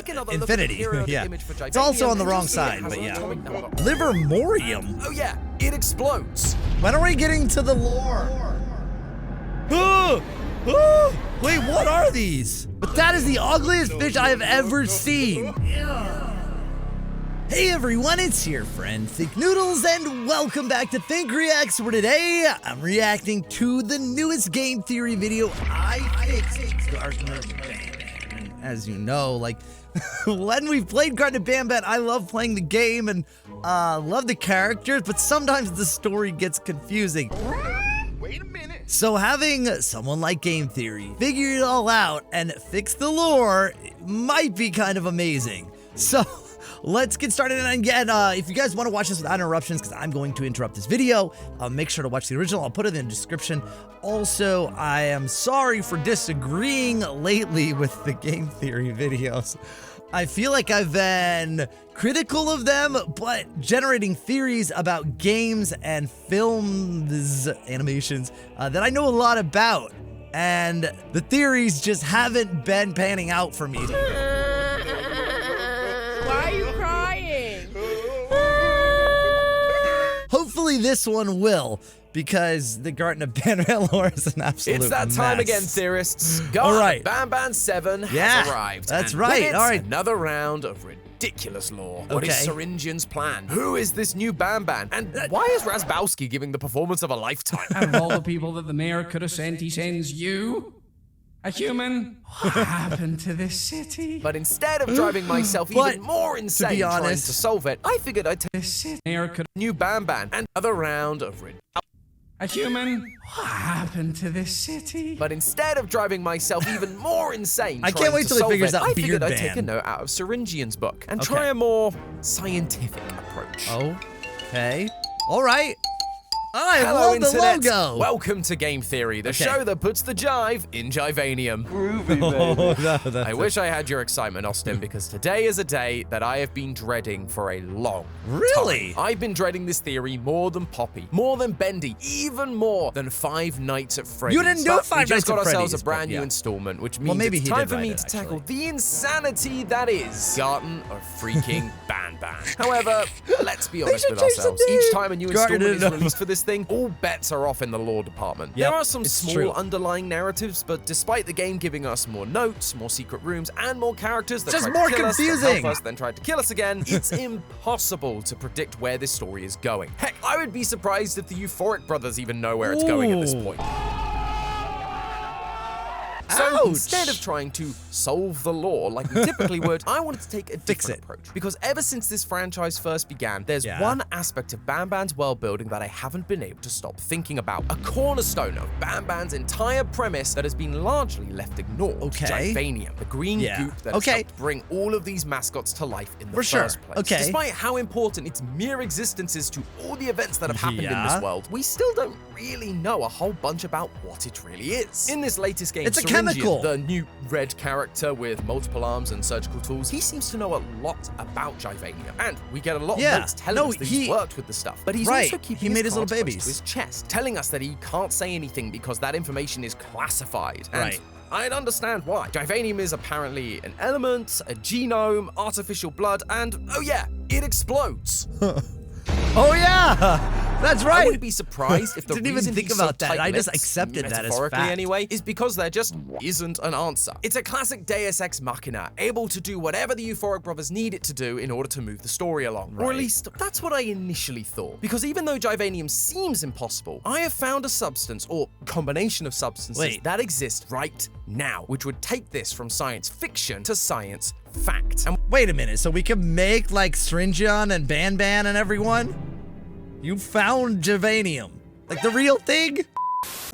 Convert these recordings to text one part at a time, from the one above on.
take another look at the infinity. periodic Yeah. image for It's also on the givanium, wrong and you'll see it side, has but an yeah. atomic number. Livermorium? Oh yeah, it explodes. When are we getting to the lore? Oh, oh, wait, what are these? But that is the ugliest fish I have ever seen. Hey everyone, it's your friend Thinknoodles, and welcome back to Think Reacts, where today I'm reacting to the newest game theory video I fixed, Garten Of Banban. And as you know, like, when we've played Garten Of Banban, I love playing the game and love the characters, but sometimes the story gets confusing. Wait a minute. So having someone like Game Theory figure it all out and fix the lore might be kind of amazing. So let's get started. And again, if you guys want to watch this without interruptions, because I'm going to interrupt this video, make sure to watch the original. I'll put it in the description. Also, I am sorry for disagreeing lately with the Game Theory videos. I feel like I've been critical of them, but generating theories about games and films, animations, that I know a lot about. And the theories just haven't been panning out for me. Why are you crying? Hopefully this one will, because the Garten Of Banban lore is an absolute It's that time mess. again, theorists. All right. Banban 7 Yeah, has arrived. that's and right. with it, All right. Another round of ridiculous lore. What is Okay. Syringian's plan? Who is this new Banban? And why is Razbowski giving the performance of a lifetime? Out of all the people that the mayor could have sent, he sends you? A human? What happened to this city? But instead of driving myself But, even more insane trying honest- to solve it, I figured I'd take This city mayor could a new Banban and another round of a human? What happened to this city? But instead of driving myself even more insane, I can't trying wait to till he solve figures it, out I figured beard I'd take a ban. note out of Syringian's book and Okay. try a more scientific approach. Okay. All right. I Hello, love the Internet. logo. Welcome to Game Theory, the Okay. show that puts the jive in givanium. Oh, no, I wish I had your excitement, Austin, because today is a day that I have been dreading for a long Really? time. I've been dreading this theory more than Poppy, more than Bendy, even more than Five Nights at Freddy's. You didn't do But Five we just Nights got at ourselves Freddy's, a brand but yeah. new installment, which means maybe it's he time did for write me it, to tackle actually. the insanity that is Garten of freaking Banban. However, let's be honest should with change the ourselves. name. Each time a new Garten installment is of- released for this thing, all bets are off in the lore department. Yep, There are some it's small true. underlying narratives, but despite the game giving us more notes, more secret rooms, and more characters that Just tried more to kill us, confusing. that help us, then tried to kill us again, it's impossible to predict where this story is going. Heck, I would be surprised if the Euphoric brothers even know where it's going at this Ooh. point. So Ouch. instead of trying to solve the lore like we typically would, I wanted to take a Fix different it. approach. Because ever since this franchise first began, there's Yeah. one aspect of Banban's world building that I haven't been able to stop thinking about. A cornerstone of Banban's entire premise that has been largely left ignored. Okay. Givanium, the green Yeah. goop that Okay. has helped bring all of these mascots to life in the For sure. first place. Okay. Despite how important its mere existence is to all the events that have happened in Yeah. this world, we still don't really know a whole bunch about what it really is. In this latest game, It's a Syringian, chemical. the new red character with multiple arms and surgical tools, he seems to know a lot about givanium, and we get a lot Yeah. of notes telling No, us that he's worked with the stuff. But he's Right. also keeping He made his little cards close babies. to his chest, telling us that he can't say anything because that information is classified. And Right. I'd understand why. Givanium is apparently an element, a genome, artificial blood, and oh yeah, it explodes. Oh yeah, that's I right. wouldn't be surprised if the Didn't even reason think he's about so that. I just tight-lipped, accepted that as metaphorically fact. anyway, is because there just isn't an answer. It's a classic Deus Ex Machina, able to do whatever the Euphoric brothers need it to do in order to move the story along. Or Right. at least that's what I initially thought. Because even though givanium seems impossible, I have found a substance or combination of substances Wait. that exist right now, which would take this from science fiction to science fact. And Wait a minute. So we can make like Syringian and Banban and everyone? You found givanium, like the real thing?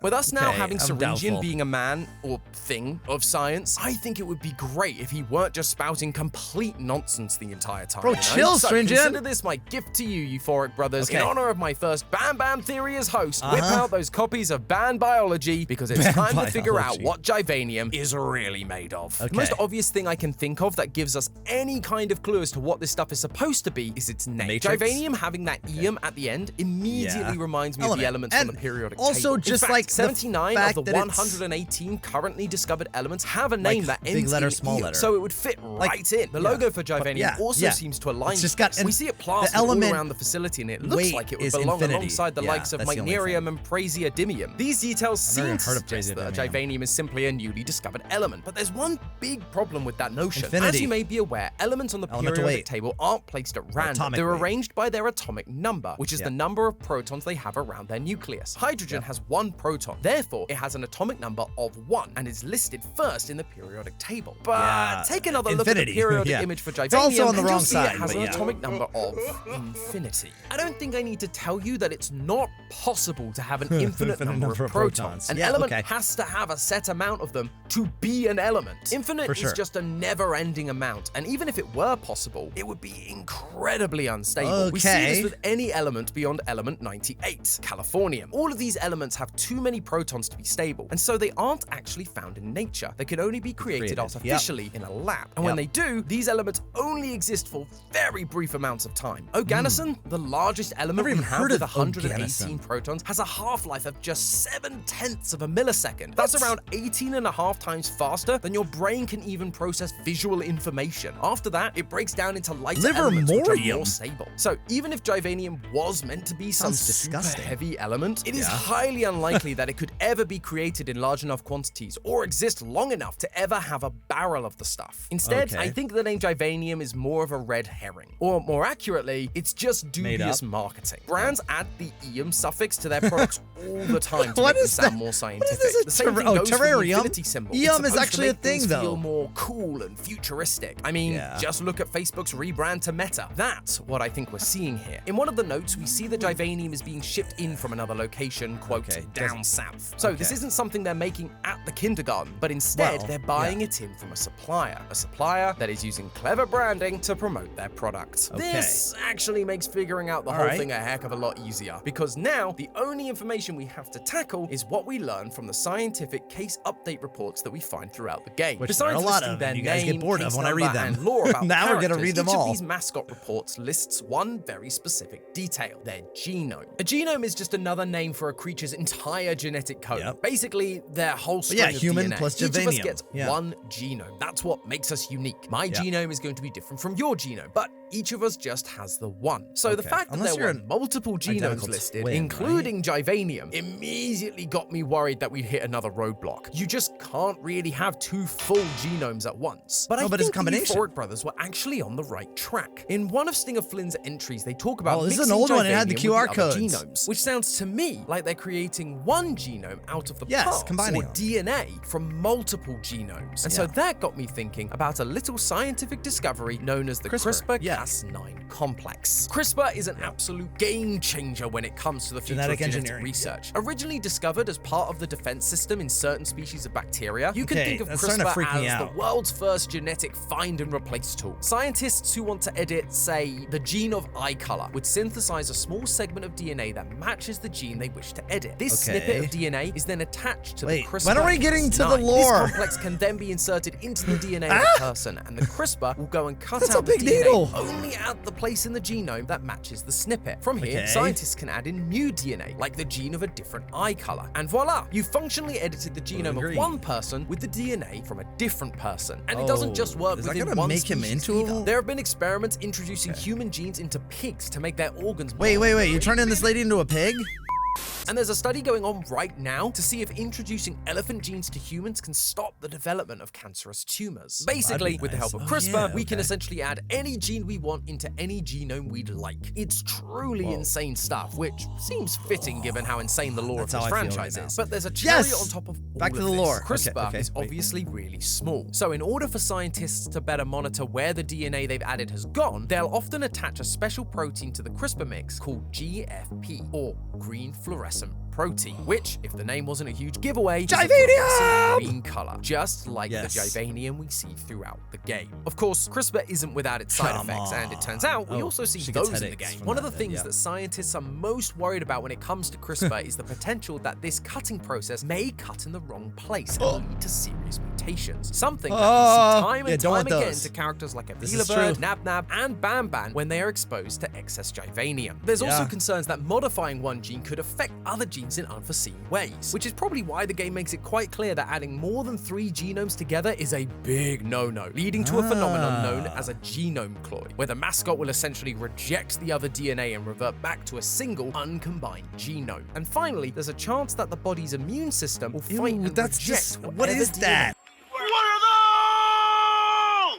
with us now Okay, having I'm Syringian doubtful. being a man or thing of science, I think it would be great if he weren't just spouting complete nonsense the entire time. Bro, you know? chill, So Syringian. consider this my gift to you, Euphoric brothers. Okay. In honor of my first Banban theory as host, whip Uh-huh. out those copies of Ban Biology because it's Ban time to figure out Biology. what givanium is really made of. Okay. The most obvious thing I can think of that gives us any kind of clue as to what this stuff is supposed to be is its name. Matrix? Givanium having that eum at the end immediately Yeah. reminds me of the elements And from the periodic also table. just fact, like 79 fact of the that it's 118 currently discovered elements have a name that ends big letter, in small E, letter. so it would fit right in. The logo for givanium also seems to align. It's just with got this. We see it plastered all around the facility, and it looks like it would belong alongside the likes of mycnerium and praseodymium. These details seem to suggest that givanium is simply a newly discovered element, but there's one big problem with that notion. As you may be aware, elements on the periodic table aren't placed at random. They're arranged by their atomic number, which is the number of protons they have around their nucleus. Hydrogen has 1 proton, therefore it has an atomic number of 1 and is listed first in the periodic table. But take another look at the periodic image for givanium, it's also on the wrong side. It has but an atomic number of infinity. I don't think I need to tell you that it's not possible to have an infinite number of protons. An element has to have a set amount of them to be an element. Infinite is just a never-ending amount, and even if it were possible, it would be incredibly unstable. We see this with any element beyond element 98, californium. All of these elements have too many protons to be stable, and so they aren't actually found in nature. They can only be created artificially in a lab. And when they do, these elements only exist for very brief amounts of time. Oganesson, the largest element we have with 118 protons, has a half-life of just 7/10 of a millisecond. That's around 18.5 times faster than your brain can even process visual information. After that, it breaks down into lighter elements which are more stable. So even if givanium was meant to be some super heavy element, it is highly unlikely that it could ever be created in large enough quantities or exist long enough to ever have a barrel of the stuff. Instead, I think the name givanium is more of a red herring. Or more accurately, it's just dubious marketing. Brands add the ium suffix to their products all the time to make them sound more scientific. The same thing goes for the infinity symbol. Ium is actually a thing, though. Feel more cool and futuristic. I mean, just look at Facebook's rebrand to Meta. That's what I think we're seeing here. In one of the notes, we see that givanium is being shipped in from another location, quote, down south. So this isn't something they're making at the kindergarten, but instead they're buying it in from a supplier that is using clever branding to promote their product. This actually makes figuring out the whole thing a heck of a lot easier, because now the only information we have to tackle is what we learn from the scientific case update reports that we find throughout the game. Which there are a lot of, and you guys get bored of when I read them. And lore about now we're gonna read them all. Each of these mascot reports lists one very specific detail: their genome. A genome is just another name for a creature's entire genetic code. Basically, their whole string of human DNA. plus Each of us givanium. gets one genome. That's what makes us unique. My genome is going to be different from your genome, but each of us just has the one. So the fact that there were multiple genomes listed, including givanium, immediately got me worried that we'd hit another roadblock. You just can't really have 2 full genomes at once. But I think the Euphoric brothers were actually on the right track. In one of Stinger Flynn's entries, they talk about this is an old one. It had the QR codes. Genomes, which sounds to me like they're creating one genome out of the parts, combining or DNA from multiple genomes. And so that got me thinking about a little scientific discovery known as the CRISPR-Cas9 complex. CRISPR is an absolute game changer when it comes to the future of genetic research. Originally discovered as part of the defense system in certain species of bacteria, you can think of CRISPR as the world's first genetic find and replace tool. Scientists who want to edit, say, the gene of eye color would synthesize a small segment of DNA that matches the gene they wish to edit. This snippet of DNA is then attached to the CRISPR. When are we getting to the lore? This complex can then be inserted into the DNA of a person, and the CRISPR will go and cut out the DNA only at the place in the genome that matches the snippet. From here, scientists can add in new DNA, like the gene of a different eye color. And voila, you functionally edited the genome of one person with the DNA from a different person. And it doesn't just work within one species either. There have been experiments introducing human genes into pigs to make their organs more Wait, you're turning this lady into a pig? And there's a study going on right now to see if introducing elephant genes to humans can stop the development of cancerous tumors. Basically, with the help of CRISPR, we can essentially add any gene we want into any genome we'd like. It's truly insane stuff, which seems fitting given how insane the lore of this franchise is. But there's a cherry on top of all Back to of the this. lore. CRISPR is obviously really small. So in order for scientists to better monitor where the DNA they've added has gone, they'll often attach a special protein to the CRISPR mix called GFP, or green fluorescent protein, which, if the name wasn't a huge giveaway, givanium! Green color, just like the givanium we see throughout the game. Of course, CRISPR isn't without its side effects, and it turns out we also see those in the game. One of the things that scientists are most worried about when it comes to CRISPR is the potential that this cutting process may cut in the wrong place and lead to serious mutations. Something that we see time and time again to characters like Bird, Nab, and Banban when they are exposed to excess givanium. There's also concerns that modifying one gene could affect other genes genes in unforeseen ways, which is probably why the game makes it quite clear that adding more than 3 genomes together is a big no-no, leading to a phenomenon known as a genome Kloï, where the mascot will essentially reject the other DNA and revert back to a single uncombined genome. And finally, there's a chance that the body's immune system will fight and reject what is DNA. that? What are those?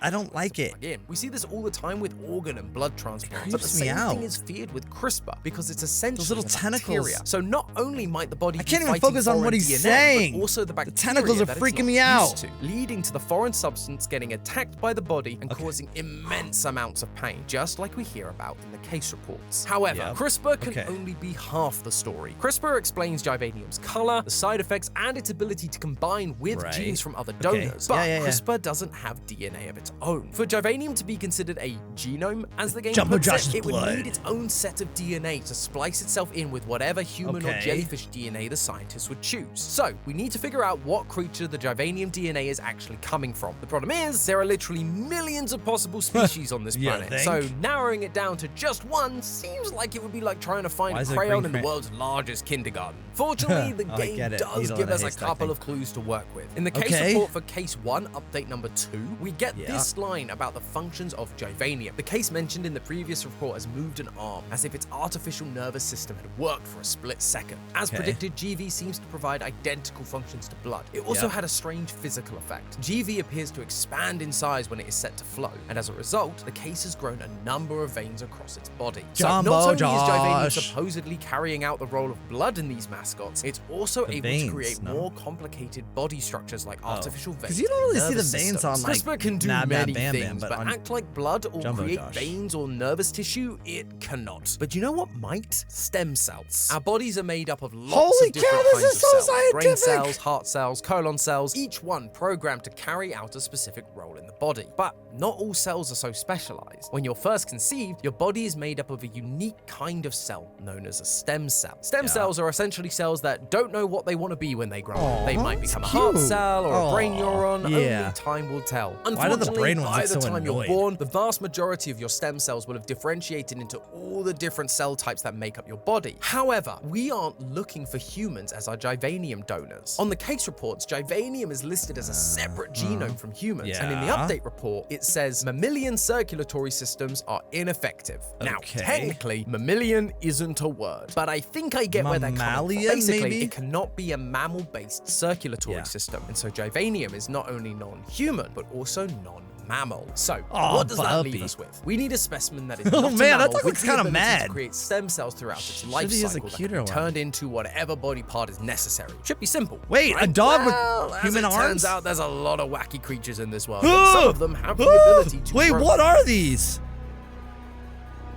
I don't like it. Again, we see this all the time with organ and blood transplants, but the creeps me same out. thing is feared with CRISPR because it's essentially Those little a tentacles. bacteria. So not only might the body I can't be even fighting focus on what foreign he's DNA, saying. but also the bacteria tentacles are that it's freaking not me used out. to, leading to the foreign substance getting attacked by the body and causing immense amounts of pain, just like we hear about in the case reports. However, CRISPR can only be half the story. CRISPR explains givanium's color, the side effects, and its ability to combine with genes from other donors, but CRISPR doesn't have DNA of its own. For givanium to be considered a genome, as the game puts it, it would need its own set of DNA to splice itself in with whatever human or jellyfish DNA the scientists would choose. So, we need to figure out what creature the givanium DNA is actually coming from. The problem is, there are literally millions of possible species on this planet, so narrowing it down to just one seems like it would be like trying to find a crayon in the world's largest kindergarten. Fortunately, the game does give us a couple of clues to work with. In the case report for Case 1, update number 2, we get this line about the functions of givanium. The case mentioned in the previous report has moved an arm, as if its artificial nervous system had worked for a split second. As predicted, GV seems to provide identical functions to blood. It also had a strange physical effect. GV appears to expand in size when it is set to flow, and as a result, the case has grown a number of veins across its body. So not only is givanium supposedly carrying out the role of blood in these mascots, it's also able to create more complicated body structures like artificial veins. Because you don't really see the veins on like CRISPR can do many things, but on act like blood or create veins or nervous tissue, it cannot. But you know what might? Stem cells. Our bodies are made up of lots of different kinds of cells. Brain cells, heart cells, colon cells, each one programmed to carry out a specific role in the body. But not all cells are so specialized. When you're first conceived, your body is made up of a unique kind of cell known as a stem cell. Stem cells are essentially cells that don't know what they want to be when they grow up. They might become a heart cell or a brain neuron, only time will tell. Unfortunately, by the time you're born, the vast majority of your stem cells will have differentiated into all the different cell types that make up your body. However, we aren't looking for humans as our givanium donors. On the case reports, givanium is listed as a separate genome from humans, and in the update report, it says mammalian circulatory systems are ineffective. Now, technically, mammalian isn't a word, but I think I get where they're coming from. Basically, it cannot be a mammal-based circulatory system, and so givanium is not only non-human, but also non-mammal. So, what does that leave us with? We need a specimen that is not a mammal with the ability to create stem cells throughout its life cycle that can be turned into whatever body part is necessary. Should be simple. Wait, a dog with human arms? Turns out there's a lot of wacky creatures in this world, and some of them have the ability to Wait, grow. what are these?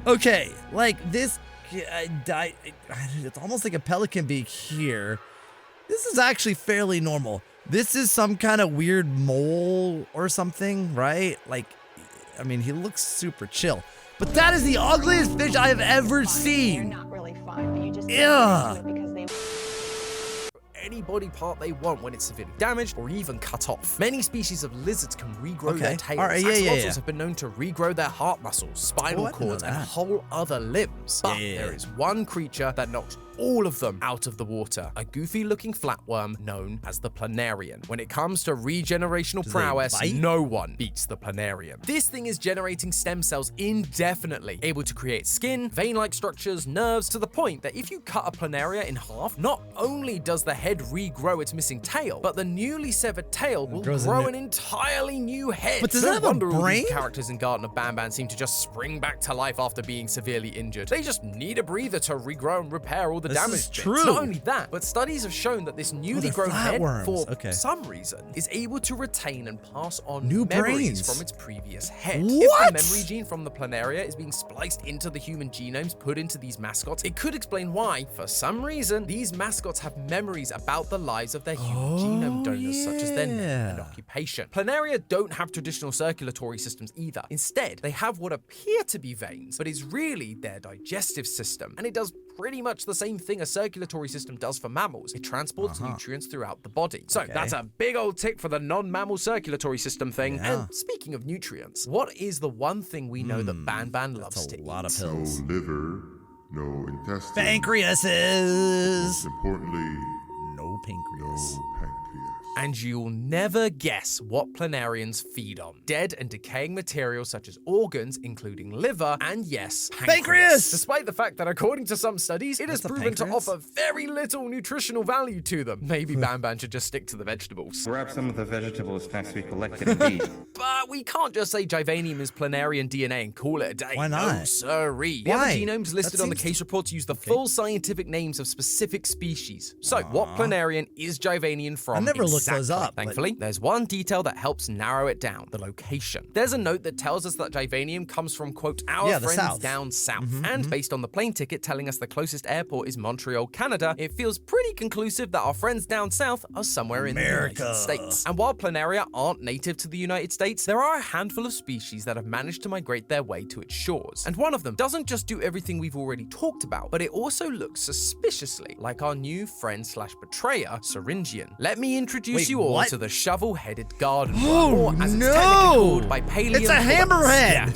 Okay, like this, it's almost like a pelican beak here. This is actually fairly normal. This is some kind of weird mole or something, right? Like, I mean, he looks super chill. But that is the ugliest fish I have ever seen. They're not really fun, but you just because they any body part they want when it's severely damaged or even cut off. Many species of lizards can regrow their tails. Axolotls have been known to regrow their heart muscles, spinal cords, and whole other limbs. But there is one creature that knocks all of them out of the water, a goofy-looking flatworm known as the planarian. When it comes to regenerational prowess, no one beats the planarian. This thing is generating stem cells indefinitely, able to create skin, vein-like structures, nerves, to the point that if you cut a planaria in half, not only does the head regrow its missing tail, but the newly severed tail will grow an entirely new head. But does it have a brain? All these characters in Garten of Banban seem to just spring back to life after being severely injured. They just need a breather to regrow and repair all the damage bits. True. Not only that, but studies have shown that this newly grown head, for some reason, is able to retain and pass on new memories brains from its previous head. What? If the memory gene from the planaria is being spliced into the human genomes put into these mascots, it could explain why, for some reason, these mascots have memories about the lives of their human genome donors, such as their name and occupation. Planaria don't have traditional circulatory systems either. Instead, they have what appear to be veins, but is really their digestive system, and it does pretty much the same thing a circulatory system does for mammals. It transports nutrients throughout the body. So that's a big old tick for the non-mammal circulatory system thing. And speaking of nutrients, what is the one thing we know that Banban loves to eat? A lot of pills. Liver, no intestines. Pancreases. Most importantly, No pancreas. no pancreas. And you'll never guess what planarians feed on. Dead and decaying materials such as organs, including liver, and yes, Pancreas! Despite the fact that according to some studies, it is That's a proven to pancreas? offer very little nutritional value to them. Maybe Banban should just stick to the vegetables. Grab some of the vegetables next we collected and eat. But we can't just say givanium is planarian DNA and call it a day. Why not? No, sirree. The Why? other genomes listed That on the seems- case reports use the full scientific names of specific species. So, what planarian is givanium from? I never looked exactly? those up, but- Thankfully, there's one detail that helps narrow it down: the location. There's a note that tells us that givanium comes from, quote, our Yeah, the friends south. down south. And based on the plane ticket telling us the closest airport is Montreal, Canada, it feels pretty conclusive that our friends down south are somewhere in the America. United States. And while planaria aren't native to the United States, there are a handful of species that have managed to migrate their way to its shores. And one of them doesn't just do everything we've already talked about, but it also looks suspiciously like our new friend slash betrayer, Syringian. Let me introduce Wait, you all what? to the shovel-headed garden Oh, worm, or as it's no! technically called by Paleo. It's a hammerhead! Yeah,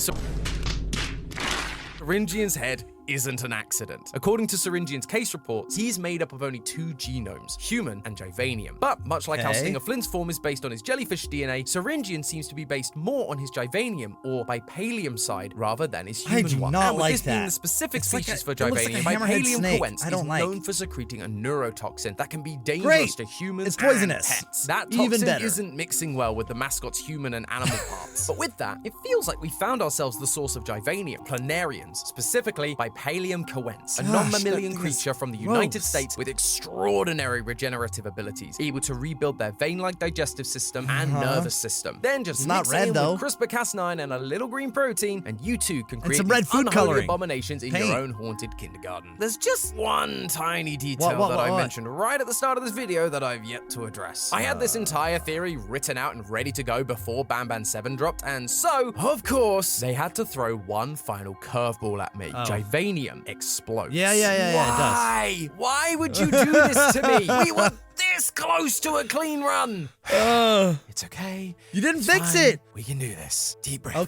Syringian's head isn't an accident. According to Syringian's case reports, he's made up of only 2 genomes, human and givanium. But much like how Okay. Stinger Flynn's form is based on his jellyfish DNA, Syringian seems to be based more on his givanium or bipalium side rather than his human do one. not and with like this being that. the specific It's like species a- for it looks like a givanium, hammerhead bipalium snake. coense I is don't like. known for secreting a neurotoxin that can be dangerous Great. to humans It's poisonous. and pets. That Even toxin better. isn't mixing well with the mascot's human and animal parts. But with that, it feels like we found ourselves the source of givanium, planarians, specifically bipalium coense, a non-mammalian that is creature from the United gross. States with extraordinary regenerative abilities, able to rebuild their vein-like digestive system and nervous system. Then just Not mix it red, in though. with CRISPR-Cas9 and a little green protein, and you too can create some these red food unholy coloring. abominations in Paint. your own haunted kindergarten. There's just one tiny detail What, that I what? mentioned right at the start of this video that I've yet to address. I had this entire theory written out and ready to go before Banban 7 dropped, and so, of course, they had to throw one final curveball at me. Givanium explodes. Yeah, it does. Why? Why would you do this to me? We were this close to a clean run. It's okay. You didn't It's fix fine. it. We can do this. Deep breaths.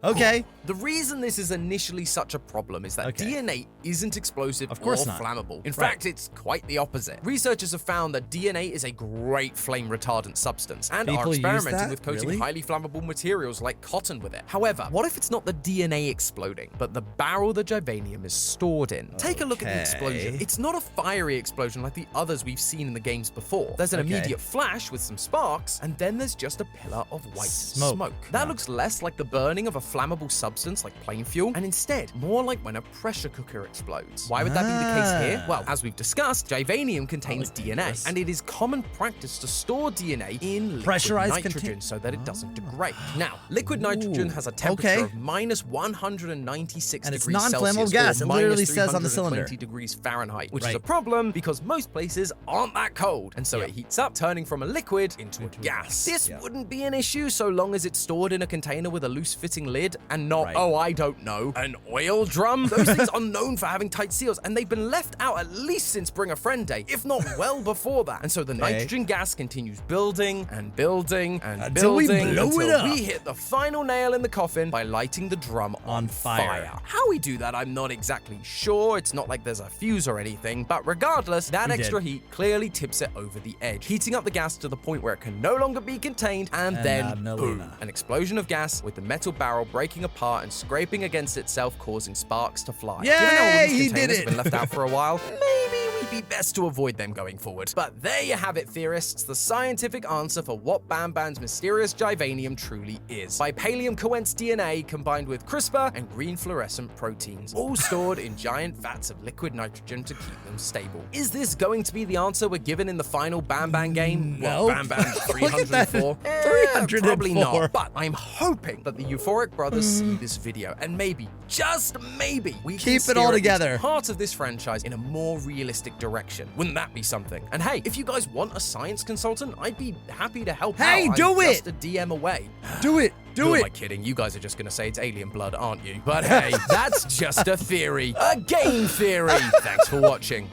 Okay. The reason this is initially such a problem is that DNA isn't explosive Of course or not. flammable. In Right. fact, it's quite the opposite. Researchers have found that DNA is a great flame retardant substance and are People use experimenting that? with coating Really? highly flammable materials like cotton with it. However, what if it's not the DNA exploding, but the barrel the givanium is stored in? Take a look at the explosion. Okay. It's not a fiery explosion like the others we've seen in the games before. There's an Okay. immediate flash with some sparks, and then there's just a pillar of white Smoke. That looks less like the burning of a flammable substance like plane fuel, and instead more like when a pressure cooker explodes. Why would that be the case here? Well, as we've discussed, givanium contains DNA, and it is common practice to store DNA in liquid Pressurized nitrogen so that it doesn't degrade. Now, liquid nitrogen has a temperature of minus 196 And it's degrees non-flammable Celsius gas. or It literally minus says on the cylinder. 320 degrees Fahrenheit, which is Right. a problem because most places aren't that cold, and so it heats up, turning from a liquid into a gas. This wouldn't be an issue so long as it's stored in a container with a loose-fitting lid and not, Right. oh, I don't know, an oil drum. Those things are known for having tight seals, and they've been left out at least since Bring a Friend Day, if not well before that. And so the nitrogen gas continues building and building and Until we building blow it up. we hit the final nail in the coffin by lighting the drum on fire. How we do that, I'm not exactly sure. It's not like there's a fuse or anything, but regardless, that extra heat clearly tips it over the edge, heating up the gas to the point where it can no longer be contained, and then boom, an explosion of gas with the metal barrel breaking apart and scraping against itself, causing sparks to fly. Yay, Given how all these he containers did have it. been left out for a while, maybe we'd be best to avoid them going forward. But there you have it, theorists, the scientific answer for what Banban's mysterious givanium truly is. Bipalium coense DNA combined with CRISPR and green fluorescent proteins, all stored in giant vats of liquid nitrogen to keep them stable. Is this going to be the answer we're given in the final Banban game? No. Well, Banban Look at that. 304? 304. Probably not. But I'm hoping that the Euphoric brothers see this video and maybe, just maybe, we can Keep it steer all at least together. part of this franchise in a more realistic direction. Wouldn't that be something? And hey, if you guys want a science consultant, I'd be happy to help out. Hey, I'm do it! just a DM away. Do it. Who am I kidding? You guys are just going to say it's alien blood, aren't you? But hey, that's just a theory. A game theory. Thanks for watching.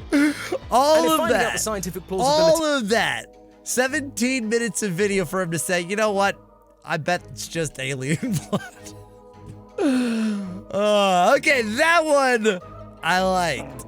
All And if of finding out that. the scientific plausibility... All of that. 17 minutes of video for him to say, you know what? I bet it's just alien blood. Okay, that one I liked.